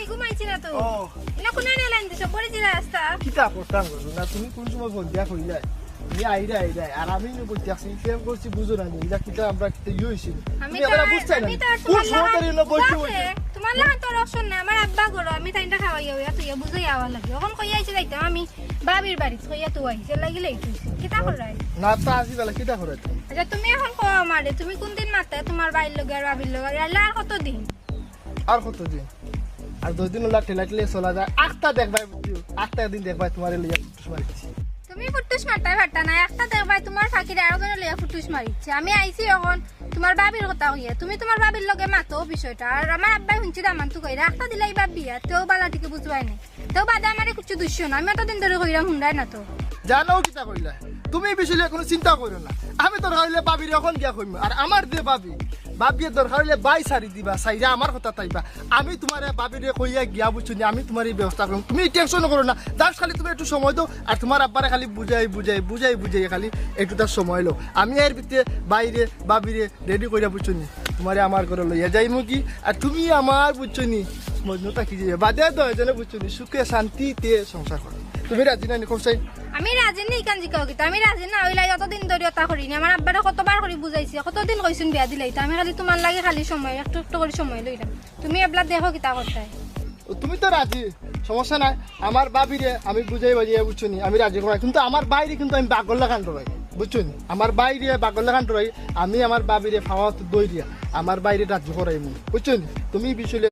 ঘুমাইছি না তো ও না কোন না লাইন দিছো পরে দিলা রাস্তা কিতা করতাম করো না তুমি কোন সময় ফোন দিয়া কইলা তুমি আইরা আর আমি বলতে আসি ফেম করছি বুঝো না এটা কিতা আমরা কিতা হইছি আমি তুমি আমরা বুঝছাই না কোন সময় তারি না বলছি তোমার লাগা তোর অপশন না আমার আব্বা গরো আমি তাইটা খাওয়াইয়া হইয়া তুই বুঝাই আওয়া লাগে এখন কই আইছে যাইতাম আমি বাবির বাড়ি কইয়া তুই আইছে লাগিলে তুইছে কিতা করাই না তা আসি বেলা কিতা করে আচ্ছা তুমি এখন কও আমারে তুমি কোন দিন মাতে তোমার বাইর লগে আর বাবির লগে আর কত দিন আর কত দিন আর 2 দিন লাটে লাটলে চলা যায় আটটা দেখবাই বুঝিও আটটা দিন দেখবাই তোমারে লইয়া ফুটুস মারিছি তুমি ফুটুস মারতাই পারতা না একটা দেখবাই তোমার ফাকির আরো জন লইয়া ফুটুস মারিছে আমি আইছি এখন তোমার বাবির কথা কইয়া তুমি তোমার বাবির লগে মাতো বিষয়টা আর আমার আব্বাই শুনছি দামান তু কইরা একটা দিলাই বাপ বিয়া তেও বালা থেকে বুঝবাই না তেও বাদে আমারে কিছু দুষ্য না আমি এতদিন ধরে কইরা হুন্ডাই না তো জানো কিতা কইলা তুমি বিষয়ে কোনো চিন্তা করো না আমি তোর হইলে বাবির এখন গিয়া কইম আর আমার দে বাবিয়ে দরকার হইলে বাই সারি দিবা সাইরা আমার কথা তাইবা আমি তোমার বাবিরে কইয়া গিয়া বুঝছি আমি তোমার এই ব্যবস্থা করব তুমি টেনশন করো না জাস্ট খালি তুমি একটু সময় দাও আর তোমার আব্বারে খালি বুঝাই খালি একটু তার সময় লো আমি এর ভিতরে বাইরে বাবিরে রেডি কইরা বুঝছি তোমারে আমার ঘরে লইয়া যাইমু কি আর তুমি আমার বুঝছি মজনুটা কি যে বাদে তো এজনে বুঝছি সুখে শান্তিতে সংসার করো তুমি রাজি না খুব চাই আমি রাজি নেই কান জিকাও কিতা আমি রাজি না হইলাই অতদিন ধরে তা করিনি আমার আব্বারে কতবার করে বুঝাইছি কতদিন কইছুন বিয়া দিলাই আমি খালি তোমার লাগে খালি সময় একটু একটু করে সময় লইলাম তুমি এবলা দেখো কিতা করতাই তুমি তো রাজি সমস্যা নাই আমার বাবিরে আমি বুঝাই বাজিয়ে বুঝছো আমি রাজি করাই কিন্তু আমার বাইরে কিন্তু আমি বাগল্লা কাণ্ড রাই বুঝছো আমার বাইরে বাগল্লা কাণ্ড রাই আমি আমার বাবিরে খাওয়া দই দিয়া আমার বাইরে রাজি করাই বুঝছো তুমি বিষয়